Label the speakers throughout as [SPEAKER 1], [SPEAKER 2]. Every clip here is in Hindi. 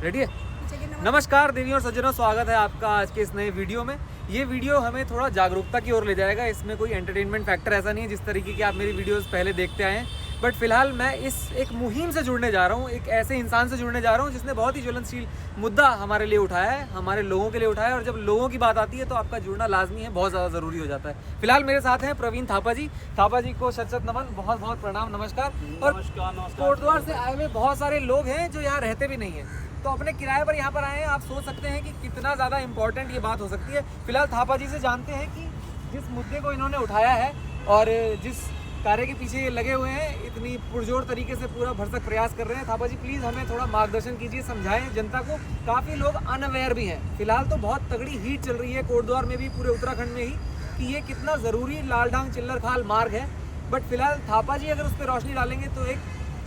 [SPEAKER 1] रेडी है? नमस्कार देवियों और सज्जनों, स्वागत है आपका आज के इस नए वीडियो में। ये वीडियो हमें थोड़ा जागरूकता की ओर ले जाएगा। इसमें कोई एंटरटेनमेंट फैक्टर ऐसा नहीं है जिस तरीके की आप मेरी वीडियोस पहले देखते आए हैं, बट फिलहाल मैं इस एक मुहिम से जुड़ने जा रहा हूँ, एक ऐसे इंसान से जुड़ने जा रहा हूँ जिसने बहुत ही ज्वलनशील मुद्दा हमारे लिए उठाया है, हमारे लोगों के लिए उठाया है। और जब लोगों की बात आती है तो आपका जुड़ना लाजमी है, बहुत ज़्यादा ज़रूरी हो जाता है। फिलहाल मेरे साथ हैं प्रवीण थापा जी। थापा जी को शत शत नमन, बहुत बहुत प्रणाम, नमस्कार। और कोटद्वार से आए हुए बहुत सारे लोग हैं जो यहाँ रहते भी नहीं हैं, तो अपने किराए पर यहाँ पर आए हैं। आप सोच सकते हैं कि कितना ज़्यादा इंपॉर्टेंट ये बात हो सकती है। फिलहाल थापा जी से जानते हैं कि जिस मुद्दे को इन्होंने उठाया है और जिस कार्य के पीछे ये लगे हुए हैं, इतनी पुरजोर तरीके से पूरा भरसक प्रयास कर रहे हैं। थापा जी प्लीज़ हमें थोड़ा मार्गदर्शन कीजिए, समझाएं जनता को। काफ़ी लोग अनअवेयर भी हैं। फिलहाल तो बहुत तगड़ी हीट चल रही है कोटद्वार में भी, पूरे उत्तराखंड में ही, कि ये कितना ज़रूरी लालढांग चिल्लरखाल मार्ग है। बट फिलहाल थापा जी अगर उस पर रोशनी डालेंगे तो एक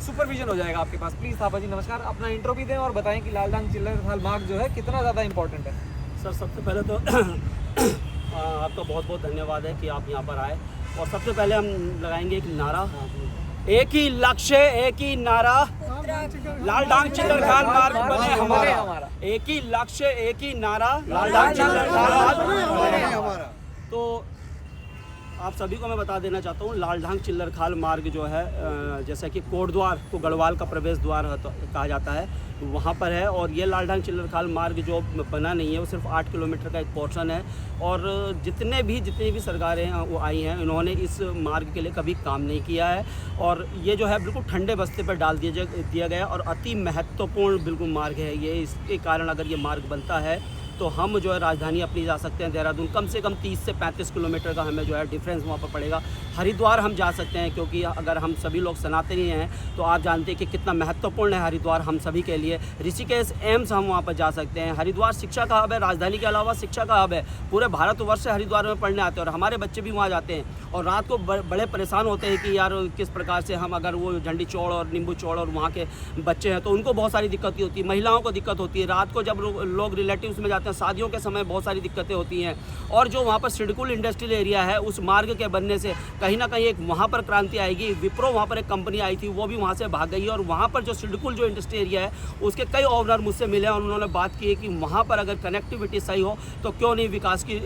[SPEAKER 1] सुपरविजन हो जाएगा आपके पास। प्लीज़ थापा जी नमस्कार, अपना इंट्रो भी दें और बताएं कि लालढांग चिल्लरखाल मार्ग जो है कितना ज़्यादा इंपॉर्टेंट है।
[SPEAKER 2] सर सबसे पहले तो आपका बहुत बहुत धन्यवाद है कि आप यहाँ पर आए। और सबसे पहले हम लगाएंगे एक नारा, एक ही लक्ष्य एक ही नारा, लालढांग चिल्लरखाल मार्ग बने हमारा। एक ही लक्ष्य एक ही नारा, लालढांग चिल्लरखाल मार्ग बने हमारा। तो आप सभी को मैं बता देना चाहता हूँ, लालढांग चिल्लरखाल मार्ग जो है जैसा कि कोटद्वार को गढ़वाल का प्रवेश द्वार कहा जाता है, वहाँ पर है। और ये लालढांग चिल्लरखाल मार्ग जो बना नहीं है, वो सिर्फ 8 किलोमीटर का एक पोर्शन है। और जितनी भी सरकारें वो आई हैं, इन्होंने इस मार्ग के लिए कभी काम नहीं किया है। और ये जो है बिल्कुल ठंडे बस्ते पर डाल दिया गया और अति महत्वपूर्ण बिल्कुल मार्ग है ये। इसके कारण अगर ये मार्ग बनता है तो हम जो है राजधानी अपनी जा सकते हैं देहरादून। कम से कम 30 से 35 किलोमीटर का हमें जो है डिफरेंस वहाँ पर पड़ेगा। हरिद्वार हम जा सकते हैं, क्योंकि अगर हम सभी लोग सनातनी हैं तो आप जानते हैं कि कितना महत्वपूर्ण है हरिद्वार हम सभी के लिए। ऋषिकेश एम्स हम वहाँ पर जा सकते हैं। हरिद्वार शिक्षा का हब है, राजधानी के अलावा शिक्षा का हब है। पूरे भारतवर्ष से हरिद्वार में पढ़ने आते हैं और हमारे बच्चे भी वहाँ जाते हैं। और रात को बड़े परेशान होते हैं कि यार किस प्रकार से हम, अगर वो झंडी चौड़ और नींबू चौड़ और वहाँ के बच्चे हैं तो उनको बहुत सारी दिक्कत होती है, महिलाओं को दिक्कत होती है। रात को जब लोग रिलेटिव्स में जाते हैं, शादियों के समय बहुत सारी दिक्कतें होती हैं। और जो वहाँ पर सिडकुल इंडस्ट्रियल एरिया है, उस मार्ग के बनने से कहीं ना कहीं एक वहाँ पर क्रांति आएगी। विप्रो वहाँ पर एक कंपनी आई थी, वो भी वहाँ से भाग गई है। और वहाँ पर जो सिडकुल जो इंडस्ट्री एरिया है, उसके कई ओनर मुझसे मिले और उन्होंने बात की है कि वहाँ पर अगर कनेक्टिविटी सही हो तो क्यों नहीं विकास की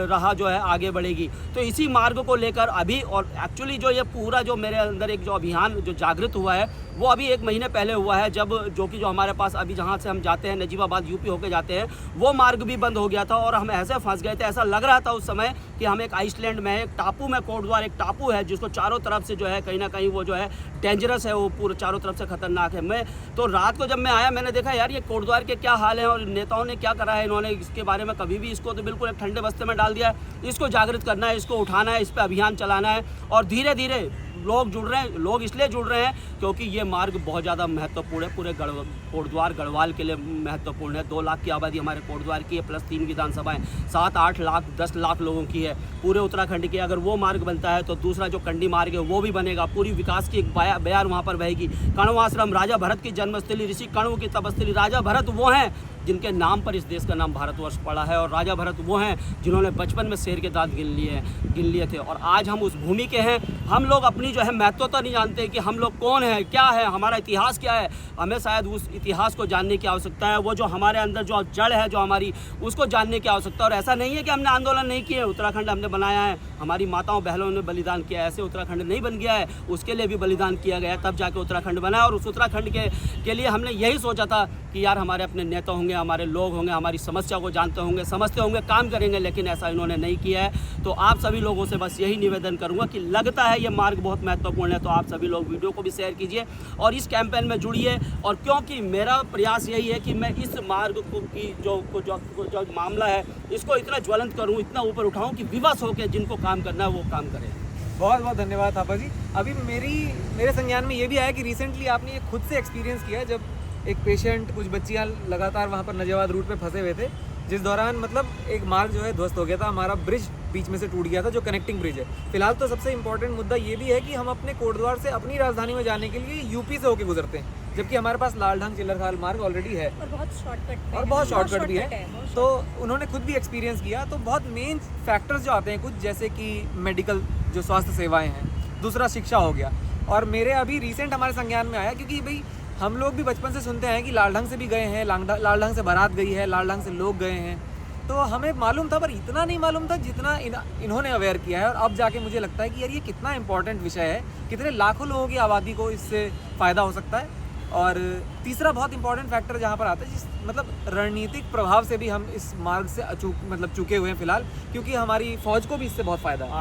[SPEAKER 2] राह जो है आगे बढ़ेगी। तो इसी मार्ग को लेकर अभी, और एक्चुअली जो ये पूरा जो मेरे अंदर एक जो अभियान जो जागृत हुआ है, वो अभी 1 महीने पहले हुआ है, जब जो हमारे पास अभी जहाँ से हम जाते हैं नजीबाबाद यूपी होके जाते हैं, वो मार्ग भी बंद हो गया था। और हम ऐसे फंस गए थे, ऐसा लग रहा था उस समय कि हम एक आइसलैंड में, एक टापू में, कोटद्वार एक टापू है जिसको चारों तरफ से जो है कहीं ना कहीं वो जो है डेंजरस है, वो पूरे चारों तरफ से खतरनाक है। मैं तो रात को जब मैं आया, मैंने देखा यार ये कोटद्वार के क्या हाल है और नेताओं ने क्या करा है। इन्होंने इसके बारे में कभी भी, इसको तो बिल्कुल एक ठंडे बस्ते में डाल दिया है। इसको जागृत करना है, इसको उठाना है, इस पर अभियान चलाना है। और धीरे धीरे लोग जुड़ रहे हैं। लोग इसलिए जुड़ रहे हैं क्योंकि ये मार्ग बहुत ज़्यादा महत्वपूर्ण है, पूरे कोटद्वार गढ़वाल के लिए महत्वपूर्ण है। 2 लाख की आबादी हमारे कोटद्वार की है, प्लस 3 विधानसभाएं, 7-8 लाख 10 लाख लोगों की है पूरे उत्तराखंड की। अगर वो मार्ग बनता है तो दूसरा जो कंडी मार्ग है वो भी बनेगा। पूरी विकास की एक बयार वहाँ पर बहेगी। कण्वाश्रम, राजा भरत की जन्मस्थली, ऋषि कण्व की तपस्थली। राजा भरत वो हैं जिनके नाम पर इस देश का नाम भारतवर्ष पड़ा है। और राजा भरत वो हैं जिन्होंने बचपन में शेर के दांत गिन लिए थे। और आज हम उस भूमि के हैं। हम लोग अपनी जो है महत्वता नहीं जानते कि हम लोग कौन हैं, क्या है, हमारा इतिहास क्या है। हमें शायद उस इतिहास को जानने की आवश्यकता है। वो जो हमारे अंदर जो जड़ है जो हमारी, उसको जानने की आवश्यकता है। और ऐसा नहीं है कि हमने आंदोलन नहीं किए, उत्तराखंड हमने बनाया है, हमारी माताओं बहनों ने बलिदान किया है। ऐसे उत्तराखंड नहीं बन गया है, उसके लिए भी बलिदान किया गया, तब जाके उत्तराखंड बना। और उस उत्तराखंड के लिए हमने यही सोचा था कि यार हमारे अपने नेता होंगे, हमारे लोग होंगे, हमारी समस्या को जानते होंगे, समझते होंगे, काम करेंगे। लेकिन ऐसा इन्होंने नहीं किया है। तो आप सभी लोगों से बस यही निवेदन करूंगा कि लगता है ये मार्ग बहुत महत्वपूर्ण है, तो आप सभी लोग वीडियो को भी शेयर कीजिए और इस कैंपेन में जुड़िए। और क्योंकि मेरा प्रयास यही है कि मैं इस मार्ग को की जो मामला है, इसको इतना ज्वलंत करूँ, इतना ऊपर उठाऊँ कि विवश होकर जिनको काम करना है वो काम करें।
[SPEAKER 1] बहुत बहुत धन्यवाद थापा जी। अभी मेरे संज्ञान में ये भी आया कि रिसेंटली आपने ये खुद से एक्सपीरियंस किया, जब एक पेशेंट, कुछ बच्चियाँ लगातार वहाँ पर नजीबाबाद रूट पे फंसे हुए थे, जिस दौरान मतलब एक मार्ग जो है ध्वस्त हो गया था, हमारा ब्रिज बीच में से टूट गया था, जो कनेक्टिंग ब्रिज है। फिलहाल तो सबसे इंपॉर्टेंट मुद्दा ये भी है कि हम अपने कोटद्वार से अपनी राजधानी में जाने के लिए यूपी से होकर गुजरते हैं, जबकि हमारे पास लालढांग चिल्लरखाल मार्ग ऑलरेडी है
[SPEAKER 3] और
[SPEAKER 1] बहुत शॉर्टकट भी है। तो उन्होंने खुद भी एक्सपीरियंस किया। तो बहुत मेन फैक्टर्स जो आते हैं कुछ, जैसे कि मेडिकल जो स्वास्थ्य सेवाएं हैं, दूसरा शिक्षा हो गया। और मेरे अभी रिसेंट हमारे संज्ञान में आया, क्योंकि भाई हम लोग भी बचपन से सुनते हैं कि लालढंग से भी गए हैं, लालढंग से बारात गई है, लालढंग से लोग गए हैं, तो हमें मालूम था, पर इतना नहीं मालूम था जितना इन्होंने अवेयर किया है। और अब जाके मुझे लगता है कि यार ये कितना इंपॉर्टेंट विषय है, कितने लाखों लोगों की आबादी को इससे फ़ायदा हो सकता है। और तीसरा बहुत इंपॉर्टेंट फैक्टर जहाँ पर आता है, जिस मतलब रणनीतिक प्रभाव से भी हम इस मार्ग से चूके हुए हैं फिलहाल, क्योंकि हमारी फ़ौज को भी इससे बहुत फ़ायदा है,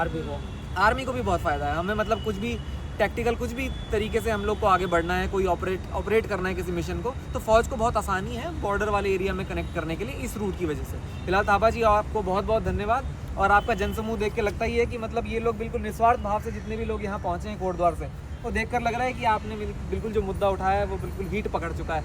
[SPEAKER 1] आर्मी को भी बहुत फ़ायदा है। हमें मतलब कुछ भी टैक्टिकल कुछ भी तरीके से हम लोग को आगे बढ़ना है, कोई ऑपरेट करना है किसी मिशन को, तो फ़ौज को बहुत आसानी है बॉर्डर वाले एरिया में कनेक्ट करने के लिए इस रूट की वजह से। फिलहाल थापा जी आपको बहुत बहुत धन्यवाद। और आपका जनसमूह देख के लगता ही है कि मतलब ये लोग बिल्कुल निस्वार्थ भाव से, जितने भी लोग यहाँ पहुँचे हैं कोटद्वार से, वो देखकर लग रहा है कि आपने बिल्कुल जो मुद्दा उठाया है वो बिल्कुल हीट पकड़ चुका है,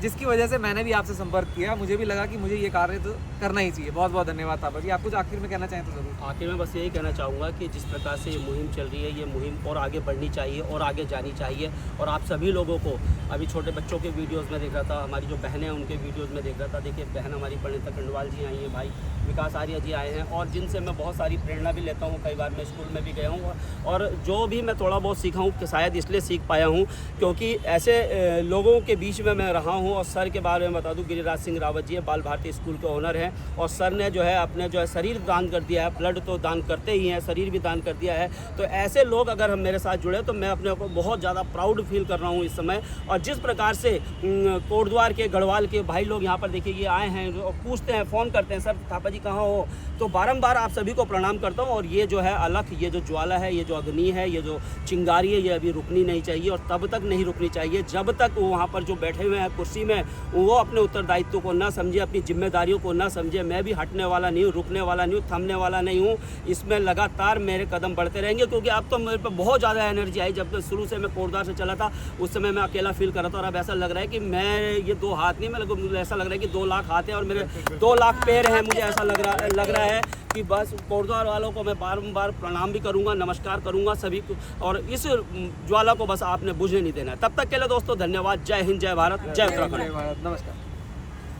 [SPEAKER 1] जिसकी वजह से मैंने भी आपसे संपर्क किया। मुझे भी लगा कि मुझे ये कार्य तो करना ही चाहिए। बहुत बहुत धन्यवाद थापा जी। आप कुछ आखिर में कहना चाहें तो ज़रूर।
[SPEAKER 2] आखिर में बस यही कहना चाहूँगा कि जिस प्रकार से ये मुहिम चल रही है, ये मुहिम और आगे बढ़नी चाहिए और आगे जानी चाहिए। और आप सभी लोगों को, अभी छोटे बच्चों के वीडियोज़ में देख रहा था, हमारी जो बहनें हैं उनके वीडियोज़ में देख रहा था। देखिए बहन हमारी परिणीता खंडवाल जी आई हैं, भाई विकास आर्य जी आए हैं, और जिनसे मैं बहुत सारी प्रेरणा भी लेता हूँ। कई बार मैं स्कूल में भी गया हूँ, और जो भी मैं थोड़ा बहुत सीखा हूँ कि शायद इसलिए सीख पाया हूँ क्योंकि ऐसे लोगों के बीच में मैं रहा हूँ। और सर के बारे में बता दूँ, गिरिराज सिंह रावत जी है, बाल भारती स्कूल के ओनर हैं, और सर ने जो है अपने जो है शरीर दान कर दिया है। ब्लड तो दान करते ही हैं, शरीर भी दान कर दिया है। तो ऐसे लोग अगर हम मेरे साथ जुड़े तो मैं अपने को बहुत ज़्यादा प्राउड फील कर रहा हूँ इस समय। और जिस प्रकार से कोटद्वार के गढ़वाल के भाई लोग यहाँ पर देखिए ये आए हैं, पूछते हैं, फ़ोन करते हैं, सर थापा जी कहाँ हो, तो बारंबार आप सभी को प्रणाम करता हूँ। और ये जो है अलख, ये जो ज्वाला है, ये जो अग्नि है, ये जो चिंगारी है, ये अभी रुकनी नहीं चाहिए, और तब तक नहीं रुकनी चाहिए जब तक वो वहाँ पर जो बैठे हुए हैं कुर्सी में, वो अपने उत्तरदायित्व को ना समझे, अपनी जिम्मेदारियों को ना समझे। मैं भी हटने वाला नहीं हूँ, रुकने वाला नहीं हूँ, थमने वाला नहीं हूँ। इसमें लगातार मेरे कदम बढ़ते रहेंगे, क्योंकि अब तो मेरे पे बहुत ज़्यादा एनर्जी आई। जब शुरू से मैं कोटद्वार से चला था उस समय मैं अकेला फील कर रहा था, और अब ऐसा लग रहा है कि मैं ये 2 हाथ नहीं, मुझे ऐसा लग रहा है कि 2 लाख हाथ हैं और मेरे 2 लाख पैर हैं। मुझे ऐसा लग रहा है कि बस कोटद्वार वालों को मैं बारंबार प्रणाम भी करूंगा, नमस्कार करूंगा सभी को, और इस ज्वाला को बस आपने बुझने नहीं देना है। तब तक के लिए दोस्तों धन्यवाद। जय हिंद, जय भारत, जय उत्तराखंड।
[SPEAKER 1] नमस्कार।